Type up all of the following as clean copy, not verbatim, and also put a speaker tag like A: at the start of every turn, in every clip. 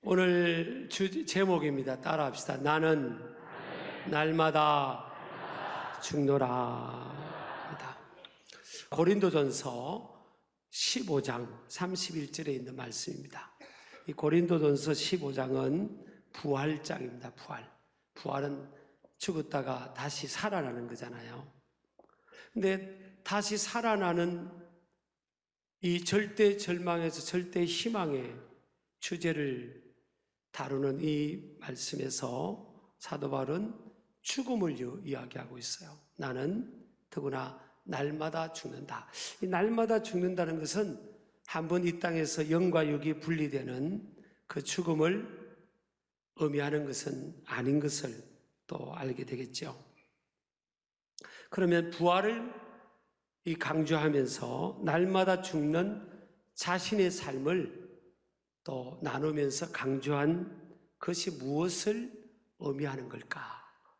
A: 오늘 제목입니다. 따라합시다. 나는 날마다 죽노라. 고린도전서 15장 31절에 있는 말씀입니다. 이 고린도전서 15장은 부활장입니다. 부활은 죽었다가 다시 살아나는 거잖아요. 근데 다시 살아나는 이 절대 절망에서 절대 희망의 주제를 다루는 이 말씀에서 사도 바울은 죽음을 이야기하고 있어요. 나는 더구나 날마다 죽는다. 이 날마다 죽는다는 것은 한번 이 땅에서 영과 육이 분리되는 그 죽음을 의미하는 것은 아닌 것을 또 알게 되겠죠. 그러면 부활을 강조하면서 날마다 죽는 자신의 삶을 또 나누면서 강조한 것이 무엇을 의미하는 걸까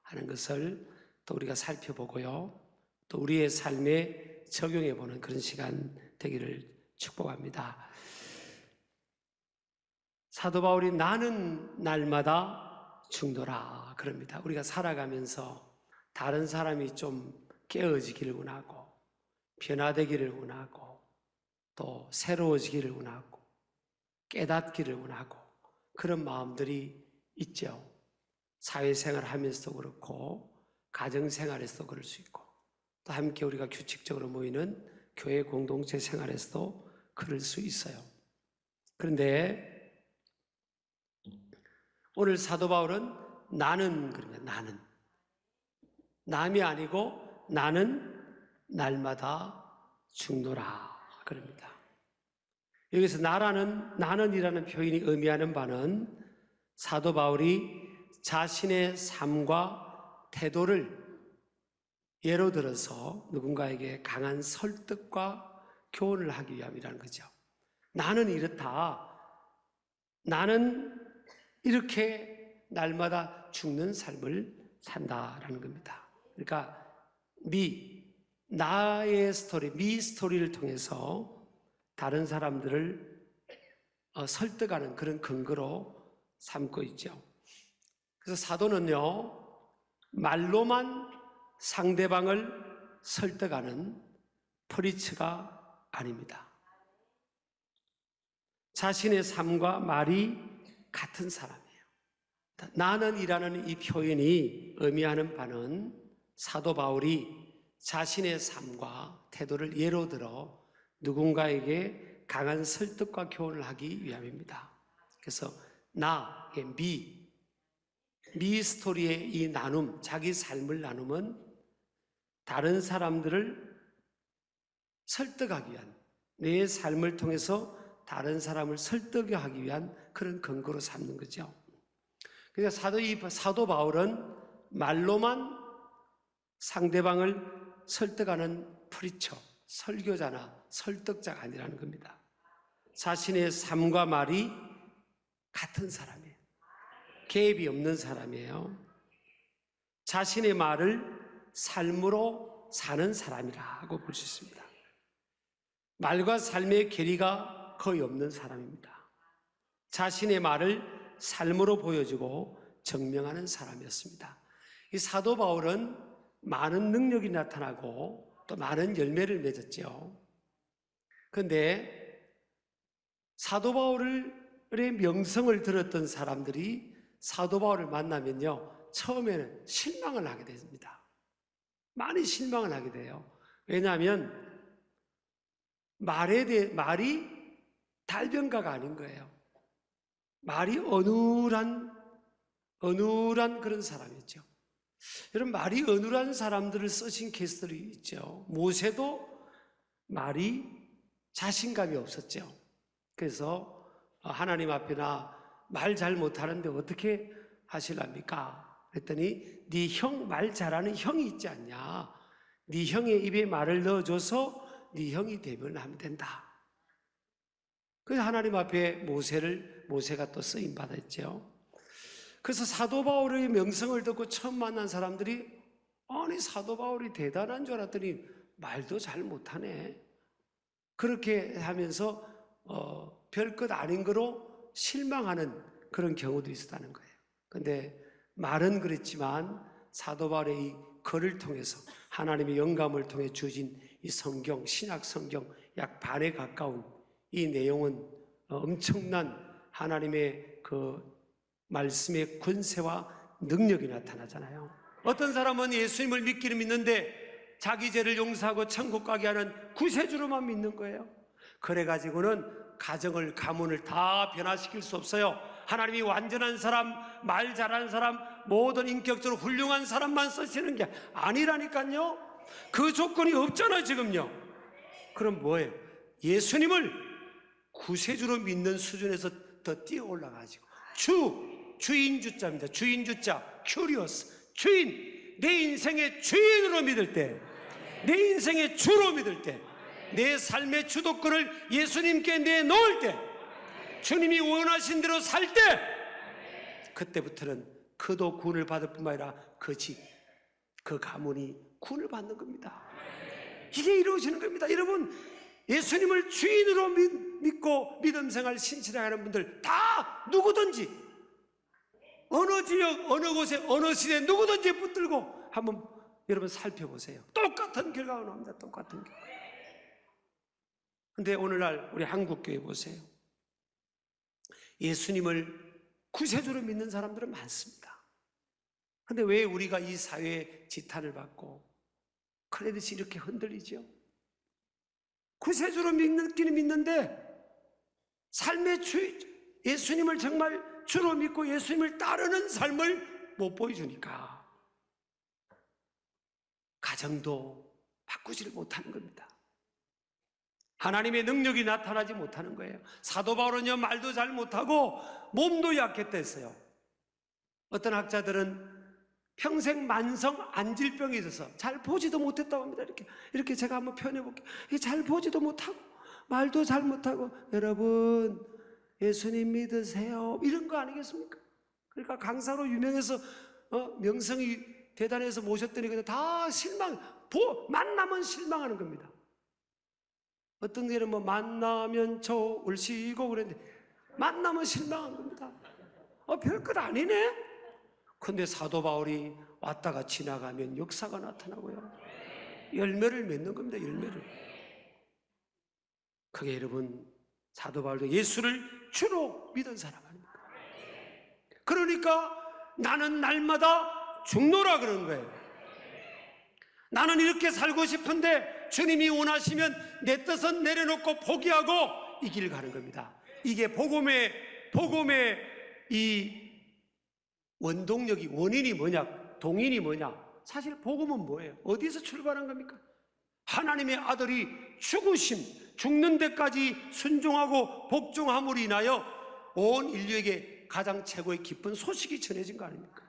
A: 하는 것을 또 우리가 살펴보고요. 또 우리의 삶에 적용해보는 그런 시간 되기를 축복합니다. 사도 바울이 나는 날마다 죽노라 그럽니다. 우리가 살아가면서 다른 사람이 좀 깨어지기를 원하고 변화되기를 원하고 또 새로워지기를 원하고 깨닫기를 원하고 그런 마음들이 있죠. 사회생활 하면서도 그렇고 가정생활에서도 그럴 수 있고 또 함께 우리가 규칙적으로 모이는 교회 공동체 생활에서도 그럴 수 있어요. 그런데 오늘 사도 바울은 나는 그러면 나는 남이 아니고 나는 날마다 죽노라 그럽니다. 여기서 나는이라는 표현이 의미하는 바는 사도 바울이 자신의 삶과 태도를 예로 들어서 누군가에게 강한 설득과 교훈을 하기 위함이라는 거죠. 나는 이렇다. 나는 이렇게 날마다 죽는 삶을 산다라는 겁니다. 그러니까 나의 스토리, 스토리를 통해서 다른 사람들을 설득하는 그런 근거로 삼고 있죠. 그래서 사도는요, 말로만 상대방을 설득하는 프리처가 아닙니다. 자신의 삶과 말이 같은 사람이에요. 나는이라는 이 표현이 의미하는 바는 사도 바울이 자신의 삶과 태도를 예로 들어 누군가에게 강한 설득과 교훈을 하기 위함입니다. 그래서 미 스토리의 이 나눔, 자기 삶을 나눔은 다른 사람들을 설득하기 위한, 내 삶을 통해서 다른 사람을 설득하기 위한 그런 근거로 삼는 거죠. 그러니까 사도 바울은 말로만 상대방을 설득하는 프리처, 설교자나 설득자가 아니라는 겁니다. 자신의 삶과 말이 같은 사람이에요. 개입이 없는 사람이에요. 자신의 말을 삶으로 사는 사람이라고 볼 수 있습니다. 말과 삶의 괴리가 거의 없는 사람입니다. 자신의 말을 삶으로 보여주고 증명하는 사람이었습니다. 이 사도 바울은 많은 능력이 나타나고 또 많은 열매를 맺었죠. 그런데 사도 바울의 명성을 들었던 사람들이 사도 바울을 만나면요, 처음에는 실망을 하게 됩니다. 많이 실망을 하게 돼요. 왜냐하면 말이 달변가가 아닌 거예요. 말이 어눌한 그런 사람이죠. 여러분, 말이 어눌한 사람들을 쓰신 케이스들이 있죠. 모세도 말이 자신감이 없었죠. 그래서 하나님 앞에 나 말 잘 못하는데 어떻게 하실랍니까? 그랬더니 네 형 말 잘하는 형이 있지 않냐? 네 형의 입에 말을 넣어줘서 네 형이 되면 하면 된다. 그래서 하나님 앞에 모세가 또 쓰임 받았죠. 그래서 사도 바울의 명성을 듣고 처음 만난 사람들이 아니 사도 바울이 대단한 줄 알았더니 말도 잘 못하네. 그렇게 하면서 별것 아닌 거로 실망하는 그런 경우도 있었다는 거예요. 근데 말은 그랬지만 사도 바울의 이 글을 통해서 하나님의 영감을 통해 주어진 이 성경, 신약 성경 약 반에 가까운 이 내용은 엄청난 하나님의 그 말씀의 권세와 능력이 나타나잖아요. 어떤 사람은 예수님을 믿기는 믿는데 자기 죄를 용서하고 천국 가게 하는 구세주로만 믿는 거예요. 그래가지고는 가정을, 가문을 다 변화시킬 수 없어요. 하나님이 완전한 사람, 말 잘하는 사람, 모든 인격적으로 훌륭한 사람만 쓰시는 게 아니라니까요. 그 조건이 없잖아요, 지금요. 그럼 뭐예요? 예수님을 구세주로 믿는 수준에서 더 뛰어 올라가지고 주인 주자입니다. 주인 주자, 큐리오스, 주인, 내 인생의 주인으로 믿을 때, 내 인생의 주로 믿을 때, 내 삶의 주도권을 예수님께 내놓을 때, 주님이 원하신 대로 살 때, 그때부터는 그도 구원을 받을 뿐만 아니라 그 집, 그 가문이 구원을 받는 겁니다. 이게 이루어지는 겁니다. 여러분, 예수님을 주인으로 믿고 믿음 생활 신실하게 하는 분들 다 누구든지 어느 지역, 어느 곳에, 어느 시대에 누구든지 붙들고 한번 여러분 살펴보세요. 똑같은 결과가 나옵니다. 똑같은 결과. 근데 오늘날 우리 한국교회 보세요. 예수님을 구세주로 믿는 사람들은 많습니다. 근데 왜 우리가 이 사회에 지탄을 받고 크레딧이 이렇게 흔들리죠? 구세주로 믿기는 믿는데 삶의 주, 예수님을 정말 주로 믿고 예수님을 따르는 삶을 못 보여주니까 가정도 바꾸지를 못하는 겁니다. 하나님의 능력이 나타나지 못하는 거예요. 사도 바울은요, 말도 잘 못하고 몸도 약했다 했어요. 어떤 학자들은 평생 만성 안질병이 있어서 잘 보지도 못했다고 합니다. 이렇게 제가 한번 표현해 볼게요. 잘 보지도 못하고 말도 잘 못하고, 여러분 예수님 믿으세요, 이런 거 아니겠습니까? 그러니까 강사로 유명해서 명성이 대단해서 모셨더니 그냥 다 만나면 실망하는 겁니다. 어떤 데는 뭐 만나면 저 울시고 그랬는데 만나면 실망한 겁니다. 별것 아니네. 근데 사도 바울이 왔다가 지나가면 역사가 나타나고요, 열매를 맺는 겁니다. 열매를. 그게 여러분, 사도 바울도 예수를 주로 믿은 사람 아닙니까? 그러니까 나는 날마다 죽노라 그러는 거예요. 나는 이렇게 살고 싶은데 주님이 원하시면 내 뜻은 내려놓고 포기하고 이 길을 가는 겁니다. 이게 복음의 이 원동력이, 원인이 뭐냐, 동인이 뭐냐? 사실 복음은 뭐예요? 어디서 출발한 겁니까? 하나님의 아들이 죽는 데까지 순종하고 복종함으로 인하여 온 인류에게 가장 최고의 기쁜 소식이 전해진 거 아닙니까?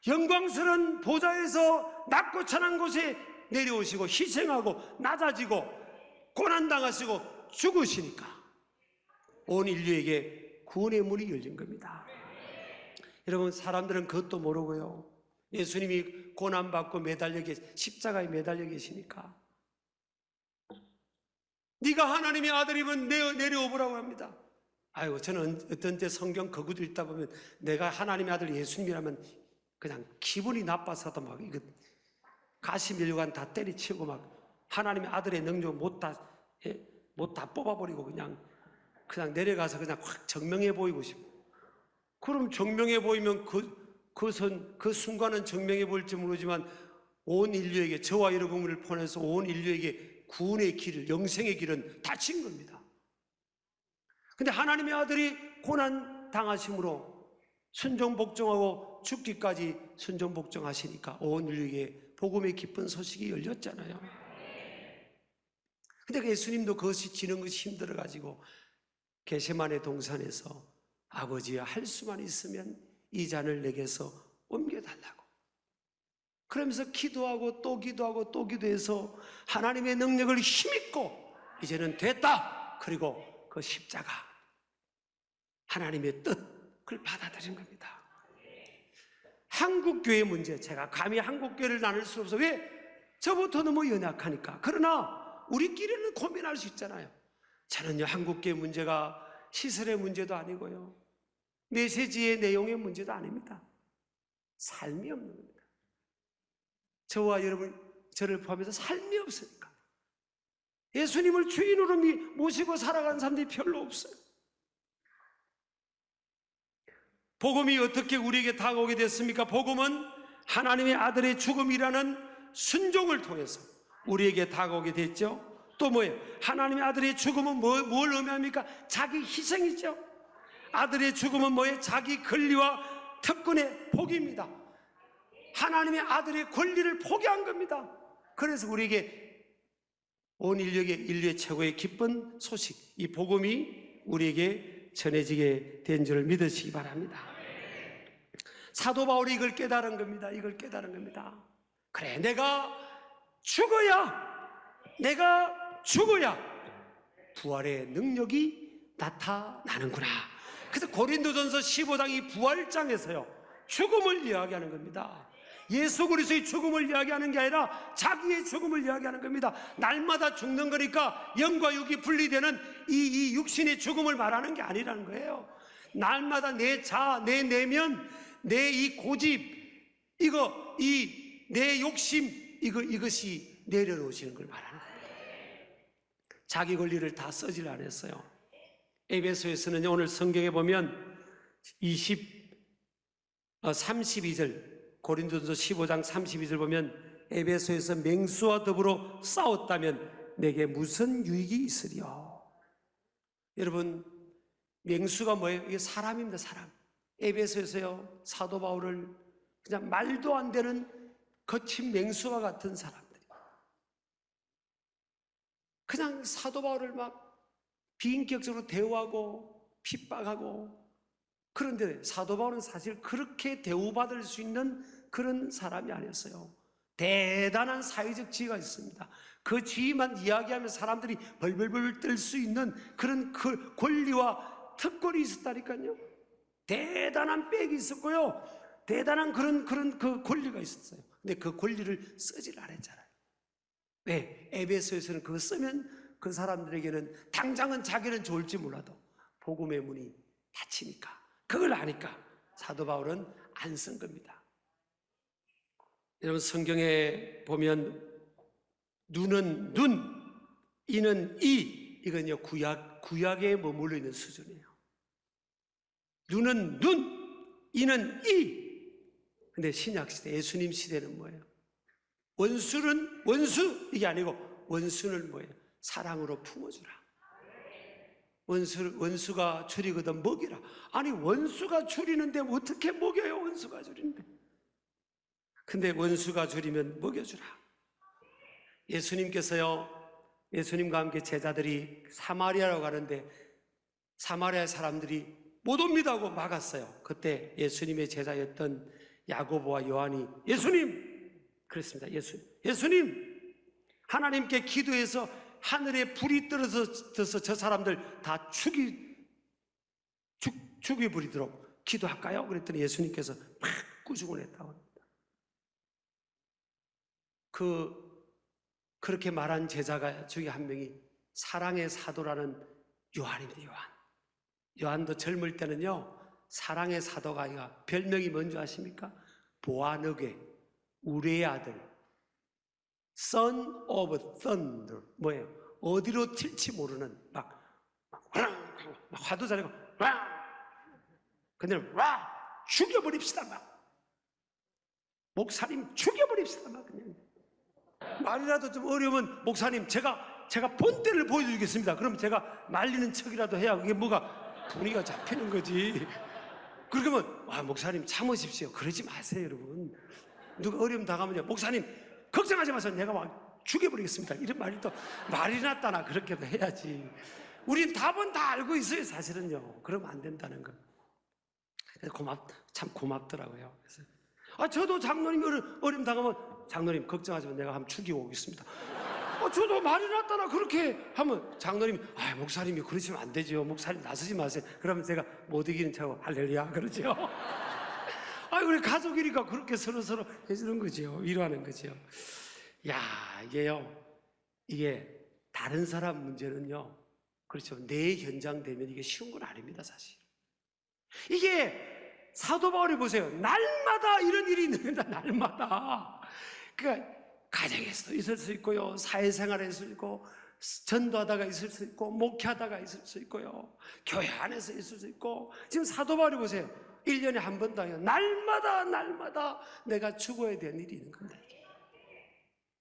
A: 영광스러운 보좌에서 낮고 찬한 곳에 내려오시고 희생하고 낮아지고 고난당하시고 죽으시니까 온 인류에게 구원의 문이 열린 겁니다. 여러분, 사람들은 그것도 모르고요, 예수님이 고난받고 십자가에 매달려 계시니까 네가 하나님의 아들이면 내려오보라고 합니다. 아이고, 저는 어떤 때 성경 거구들 읽다 보면 내가 하나님의 아들 예수님이라면 그냥 기분이 나빠서도 막 이거 가시밀관 다 때리치고 막 하나님의 아들의 능력 못 다 뽑아버리고 그냥 내려가서 그냥 확 정명해 보이고 싶고, 그럼 정명해 보이면 그 순간은 정명해 보일지 모르지만 온 인류에게, 저와 여러분을 포함해서 온 인류에게 구원의 길을, 영생의 길은 닫힌 겁니다. 근데 하나님의 아들이 고난 당하심으로 순종 복종하고 죽기까지 순종 복종하시니까 온 인류에게 복음의 기쁜 소식이 열렸잖아요. 근데 예수님도 그것이 지는 것이 힘들어가지고 겟세마네 동산에서 아버지야, 할 수만 있으면 이 잔을 내게서 옮겨달라고 그러면서 기도하고 또 기도하고 또 기도해서 하나님의 능력을 힘입고 이제는 됐다. 그리고 그 십자가, 하나님의 뜻을 받아들인 겁니다. 한국교회 문제, 제가 감히 한국교회를 나눌 수 없어. 왜? 저부터 너무 연약하니까. 그러나 우리끼리는 고민할 수 있잖아요. 저는요, 한국교회 문제가 시설의 문제도 아니고요, 메시지의 내용의 문제도 아닙니다. 삶이 없는 겁니다. 저와 여러분, 저를 포함해서 삶이 없으니까. 예수님을 주인으로 모시고 살아가는 사람들이 별로 없어요. 복음이 어떻게 우리에게 다가오게 됐습니까? 복음은 하나님의 아들의 죽음이라는 순종을 통해서 우리에게 다가오게 됐죠. 또 뭐예요? 하나님의 아들의 죽음은 뭘 의미합니까? 자기 희생이죠. 아들의 죽음은 뭐예요? 자기 권리와 특권의 포기입니다. 하나님의 아들의 권리를 포기한 겁니다. 그래서 우리에게 온 인류의 최고의 기쁜 소식, 이 복음이 우리에게 전해지게 된 줄 믿으시기 바랍니다. 사도 바울이 이걸 깨달은 겁니다. 이걸 깨달은 겁니다. 그래, 내가 죽어야 부활의 능력이 나타나는구나. 그래서 고린도전서 15장 이 부활장에서요, 죽음을 이야기하는 겁니다. 예수 그리스도의 죽음을 이야기하는 게 아니라 자기의 죽음을 이야기하는 겁니다. 날마다 죽는 거니까 영과 육이 분리되는 이 육신의 죽음을 말하는 게 아니라는 거예요. 날마다 내 자아, 내 내면, 내 이 고집, 내 욕심, 이것이 내려놓으시는 걸 말하는 거예요. 자기 권리를 다 쓰질 않았어요. 에베소에서는 오늘 성경에 보면 32절, 고린도전서 15장 32절 보면 에베소에서 맹수와 더불어 싸웠다면 내게 무슨 유익이 있으리요? 여러분, 맹수가 뭐예요? 이게 사람입니다. 사람. 에베소에서요, 사도 바울을 그냥 말도 안 되는 거친 맹수와 같은 사람들이 그냥 사도 바울을 막 비인격적으로 대우하고 핍박하고. 그런데 사도 바울은 사실 그렇게 대우받을 수 있는 그런 사람이 아니었어요. 대단한 사회적 지위가 있습니다. 그 지위만 이야기하면 사람들이 벌벌벌 떨 수 있는 그런 그 권리와 특권이 있었다니까요. 대단한 백이 있었고요, 대단한 그런 그 권리가 있었어요. 근데 그 권리를 쓰질 않았잖아요. 왜? 에베소에서는 그거 쓰면 그 사람들에게는 당장은 자기는 좋을지 몰라도 복음의 문이 닫히니까, 그걸 아니까 사도 바울은 안 쓴 겁니다. 여러분, 성경에 보면 눈은 눈, 이는 이, 이건요 구약에 머물러 있는 수준이에요. 눈은 눈, 이는 이. 근데 신약 시대, 예수님 시대는 뭐예요? 원수 이게 아니고 원수는 뭐예요? 사랑으로 품어주라. 원수가 줄이거든 먹이라. 아니, 원수가 줄이는데 어떻게 먹여요? 원수가 줄이는데. 근데 원수가 줄이면 먹여주라. 예수님과 함께 제자들이 사마리아로 가는데 사마리아 사람들이 못 옵니다 하고 막았어요. 그때 예수님의 제자였던 야고보와 요한이 예수님, 그랬습니다. 예수님, 하나님께 기도해서 하늘에 불이 떨어져서 저 사람들 다 죽여버리도록 기도할까요? 그랬더니 예수님께서 팍 꾸중을 했다고 합니다. 그렇게 말한 제자가 중에 한 명이 사랑의 사도라는 요한입니다. 요한도 젊을 때는요, 사랑의 사도가 아니라 별명이 뭔지 아십니까? 보아너게, 우리의 아들, Son of Thunder. 뭐예요? 어디로 튈지 모르는 막 화도 잘 내고 근데 죽여버립시다. 목사님 죽여버립시다. 그냥 말이라도 좀 어려우면 목사님 제가 본때를 보여드리겠습니다. 그럼 제가 말리는 척이라도 해야 그게 뭐가 분위기가 잡히는 거지. 그러면 목사님 참으십시오. 그러지 마세요. 여러분, 누가 어려움 당하면요, 목사님 걱정하지 마세요. 내가 막 죽여버리겠습니다. 이런 말이 또 말이 났다나 그렇게도 해야지. 우린 답은 다 알고 있어요. 사실은요. 그러면 안 된다는 거. 참 고맙더라고요. 그래서 저도 장로님 어려움 당하면 장로님 걱정하지 마, 내가 한번 죽이고 오겠습니다. 저도 말이 났다나 그렇게 하면 장로님, 목사님이 그러시면 안 되죠. 목사님 나서지 마세요. 그러면 제가 못 이기는 척하고 할렐루야 그러죠. 우리 가족이니까 그렇게 서로 해주는 거죠. 위로하는 거죠. 이게 다른 사람 문제는요, 그렇죠, 내 현장 되면 이게 쉬운 건 아닙니다. 사실 이게 사도 바울이 보세요. 날마다 이런 일이 있는 겁니다. 날마다. 그러니까 가정에서도 있을 수 있고요, 사회생활에 있을 수 있고, 전도하다가 있을 수 있고, 목회하다가 있을 수 있고요, 교회 안에서 있을 수 있고. 지금 사도 바울이 보세요. 1년에 한 번도 아니고 날마다 내가 죽어야 되는 일이 있는 겁니다.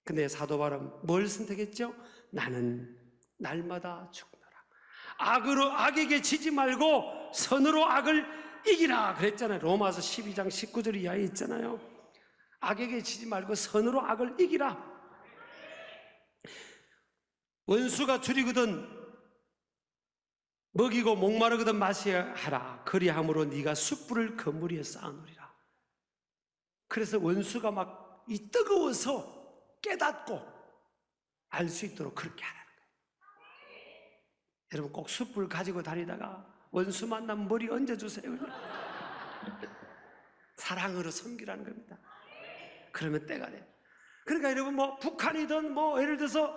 A: 근데 사도 바울은 뭘 선택했죠? 나는 날마다 죽노라. 악에게 지지 말고 선으로 악을 이기라 그랬잖아요. 로마서 12장 19절 이하에 있잖아요. 악에게 지지 말고 선으로 악을 이기라. 원수가 줄이거든 먹이고 목마르거든 마셔야 하라. 그리함으로 네가 숯불을 그물 위에 쌓아놓으리라. 그래서 원수가 막 이 뜨거워서 깨닫고 알 수 있도록 그렇게 하라는 거예요. 여러분 꼭 숯불 가지고 다니다가 원수 만나면 머리 얹어주세요. 사랑으로 섬기라는 겁니다. 그러면 때가 돼요. 그러니까 여러분 뭐 북한이든 뭐 예를 들어서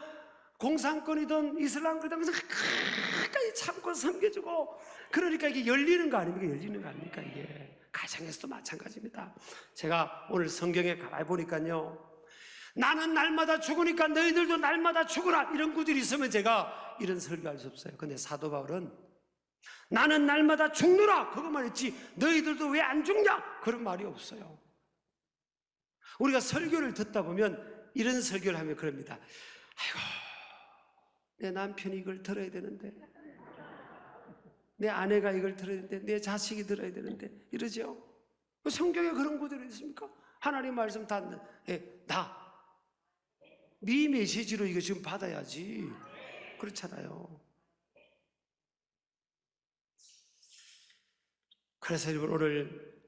A: 공산권이든 이슬람권이든 끝까지 참고 섬겨주고, 그러니까 이게 열리는 거 아닙니까? 열리는 거 아닙니까? 이게 가정에서도 마찬가지입니다. 제가 오늘 성경에 가만히 보니까요, 나는 날마다 죽으니까 너희들도 날마다 죽으라 이런 구절이 있으면 제가 이런 설교할 수 없어요. 근데 사도 바울은 나는 날마다 죽노라 그것만 했지 너희들도 왜 안 죽냐 그런 말이 없어요. 우리가 설교를 듣다 보면 이런 설교를 하면 그럽니다. 아이고, 내 남편이 이걸 들어야 되는데, 내 아내가 이걸 들어야 되는데, 내 자식이 들어야 되는데, 이러죠. 성경에 그런 구절이 있습니까? 하나님 말씀 다 네 메시지로 이거 지금 받아야지. 그렇잖아요. 그래서 여러분 오늘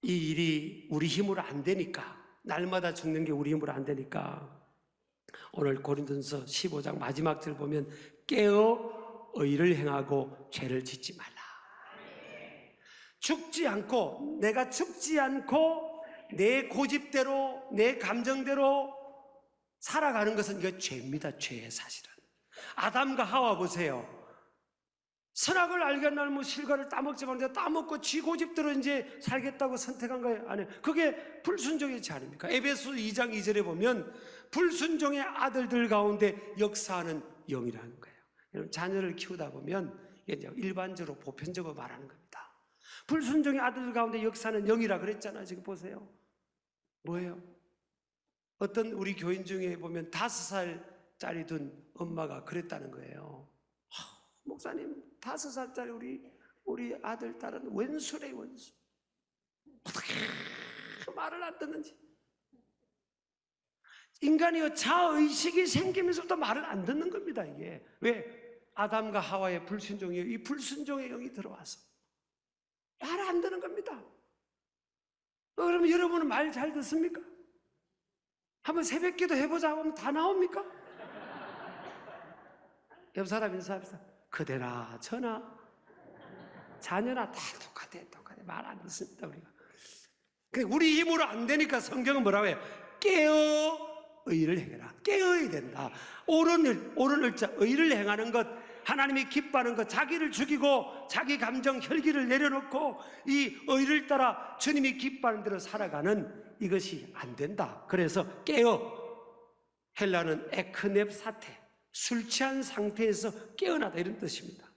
A: 이 일이 우리 힘으로 안 되니까, 날마다 죽는 게 우리 힘으로 안 되니까 오늘 고린도전서 15장 마지막 절 보면 깨어 의를 행하고 죄를 짓지 말라. 죽지 않고, 내가 죽지 않고 내 고집대로 내 감정대로 살아가는 것은 이거 죄입니다. 죄의 사실은. 아담과 하와 보세요. 선악을 알겠나는 뭐 실과를 따먹지 말는데 따먹고 지 고집대로 이제 살겠다고 선택한 거예요? 아니에요. 그게 불순종의 죄 아닙니까? 에베소 2장 2절에 보면 불순종의 아들들 가운데 역사하는 영이라는 거예요. 여러분 자녀를 키우다 보면 이제 일반적으로 보편적으로 말하는 겁니다. 불순종의 아들들 가운데 역사하는 영이라 그랬잖아요. 지금 보세요. 뭐예요? 어떤 우리 교인 중에 보면 5살짜리 둔 엄마가 그랬다는 거예요. 목사님 5살짜리 우리 아들 딸은 원수래, 원수. 어떻게 말을 안 듣는지. 인간이요 자의식이 생기면서부터 말을 안 듣는 겁니다. 이게 왜? 아담과 하와의 불순종이에요. 이 불순종의 영이 들어와서 말을 안 듣는 겁니다. 그러면 여러분은 말 잘 듣습니까? 한번 새벽기도 해보자 하면 다 나옵니까? 옆 사람 인사합시다. 그대나 저나 자녀나 다 똑같아. 말 안 듣습니다. 우리가. 근데 우리 힘으로 안 되니까 성경은 뭐라고 해요? 깨어 의를 행해라. 깨어야 된다. 옳은 일자 의를 행하는 것, 하나님이 기뻐하는 것, 자기를 죽이고 자기 감정 혈기를 내려놓고 이 의를 따라 주님이 기뻐하는 대로 살아가는 이것이 안 된다. 그래서 깨어, 헬라는 에크넵 사태, 술 취한 상태에서 깨어나다 이런 뜻입니다.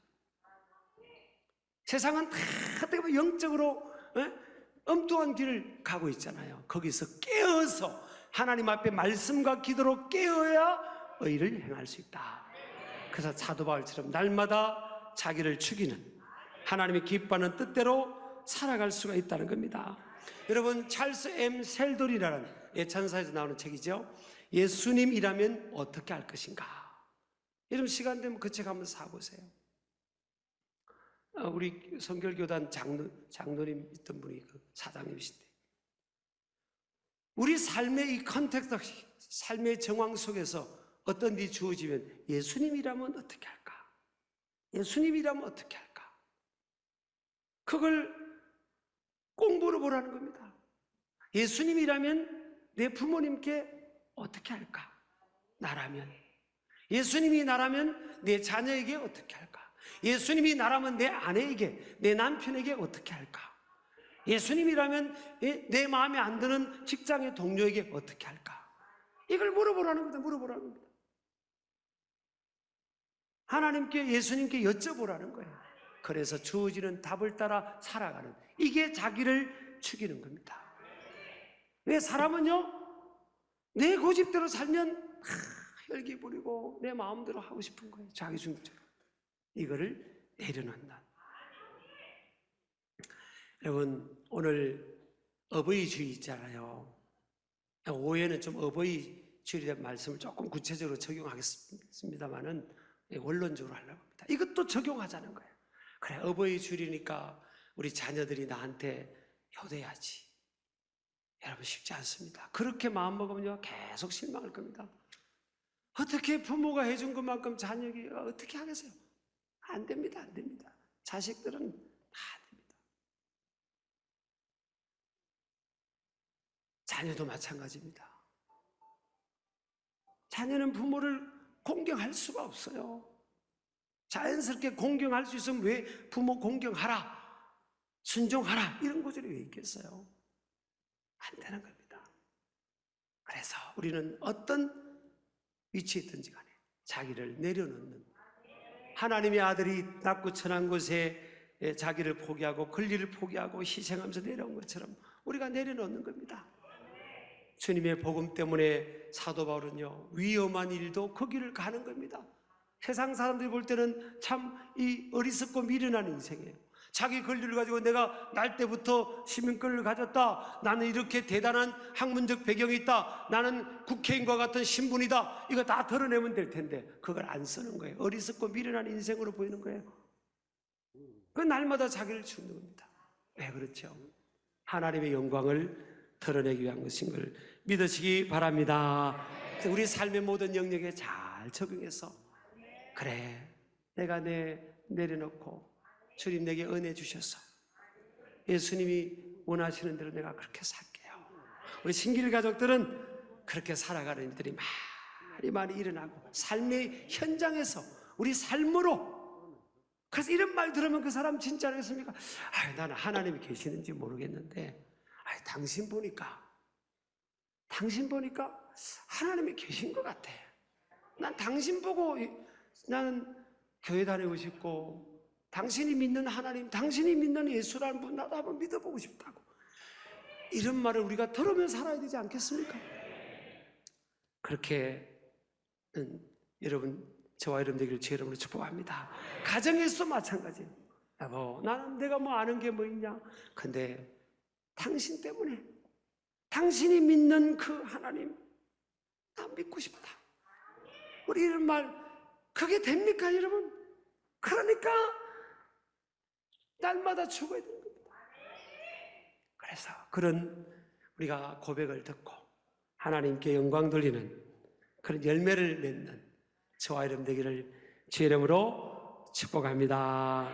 A: 세상은 다 영적으로 엉뚱한 길을 가고 있잖아요. 거기서 깨어서 하나님 앞에 말씀과 기도로 깨어야 의를 행할 수 있다. 그래서 사도 바울처럼 날마다 자기를 죽이는, 하나님이 기뻐하는 뜻대로 살아갈 수가 있다는 겁니다. 여러분 찰스 M 셀돌이라는 예찬사에서 나오는 책이죠. 예수님이라면 어떻게 할 것인가. 여러분 시간 되면 그 책 한번 사보세요. 우리 성결교단 장로님 있던 분이 그 사장님이신데, 우리 삶의 이 컨텍스트, 삶의 정황 속에서 어떤 일이 주어지면 예수님이라면 어떻게 할까? 예수님이라면 어떻게 할까? 그걸 꼭 물어보라는 겁니다. 예수님이라면 내 부모님께 어떻게 할까? 나라면. 예수님이 나라면 내 자녀에게 어떻게 할까? 예수님이 나라면 내 아내에게, 내 남편에게 어떻게 할까? 예수님이라면 내 마음에 안 드는 직장의 동료에게 어떻게 할까? 이걸 물어보라는 겁니다. 물어보라는 겁니다. 하나님께, 예수님께 여쭤보라는 거예요. 그래서 주어지는 답을 따라 살아가는, 이게 자기를 죽이는 겁니다. 왜 사람은요, 내 고집대로 살면 혈기 부리고 내 마음대로 하고 싶은 거예요. 자기 중심적으로. 이거를 내려놓는다. 여러분, 오늘 어버이 주일 있잖아요. 오후에는 좀 어버이 주일에 대한 말씀을 조금 구체적으로 적용하겠습니다만은 원론적으로 하려고 합니다. 이것도 적용하자는 거예요. 그래, 어버이 주일이니까 우리 자녀들이 나한테 효도해야지. 여러분, 쉽지 않습니다. 그렇게 마음먹으면요, 계속 실망할 겁니다. 어떻게 부모가 해준 것만큼 자녀에게 어떻게 하겠어요? 안 됩니다. 안 됩니다. 자식들은 다 안 됩니다. 자녀도 마찬가지입니다. 자녀는 부모를 공경할 수가 없어요. 자연스럽게 공경할 수 있으면 왜 부모 공경하라, 순종하라 이런 구절이 왜 있겠어요? 안 되는 겁니다. 그래서 우리는 어떤 위치에 있든지 간에 자기를 내려놓는, 하나님의 아들이 낮고 천한 곳에 자기를 포기하고 권리를 포기하고 희생하면서 내려온 것처럼 우리가 내려놓는 겁니다. 주님의 복음 때문에 사도 바울은요, 위험한 일도 그 길을 가는 겁니다. 세상 사람들이 볼 때는 참 이 어리석고 미련한 인생이에요. 자기 권리를 가지고 내가 날 때부터 시민권을 가졌다, 나는 이렇게 대단한 학문적 배경이 있다, 나는 국회의원과 같은 신분이다, 이거 다 드러내면 될 텐데 그걸 안 쓰는 거예요. 어리석고 미련한 인생으로 보이는 거예요. 그 날마다 자기를 죽는 겁니다. 왜 그렇죠? 하나님의 영광을 드러내기 위한 것인 걸 믿으시기 바랍니다. 우리 삶의 모든 영역에 잘 적용해서, 그래, 내가 내려놓고 주님 내게 은혜 주셔서 예수님이 원하시는 대로 내가 그렇게 살게요. 우리 신길 가족들은 그렇게 살아가는 일들이 많이 일어나고 삶의 현장에서 우리 삶으로, 그래서 이런 말 들으면 그 사람 진짜 알겠습니까? 나는 하나님이 계시는지 모르겠는데 당신 보니까 하나님이 계신 것 같아. 난 당신 보고 나는 교회 다니고 싶고, 당신이 믿는 하나님, 당신이 믿는 예수라는 분 나도 한번 믿어보고 싶다고, 이런 말을 우리가 들으며 살아야 되지 않겠습니까? 그렇게는 여러분, 저와 여러분 되기를 주 이름으로 축복합니다. 가정에서도 마찬가지예요. 여보, 나는 내가 뭐 아는 게 뭐 있냐? 근데 당신 때문에, 당신이 믿는 그 하나님 나 믿고 싶다. 우리 이런 말, 그게 됩니까 여러분? 그러니까 날마다 죽어야 되는 겁니다. 그래서 그런 우리가 고백을 듣고 하나님께 영광 돌리는 그런 열매를 맺는 저와 여러분 되기를 주의 이름으로 축복합니다.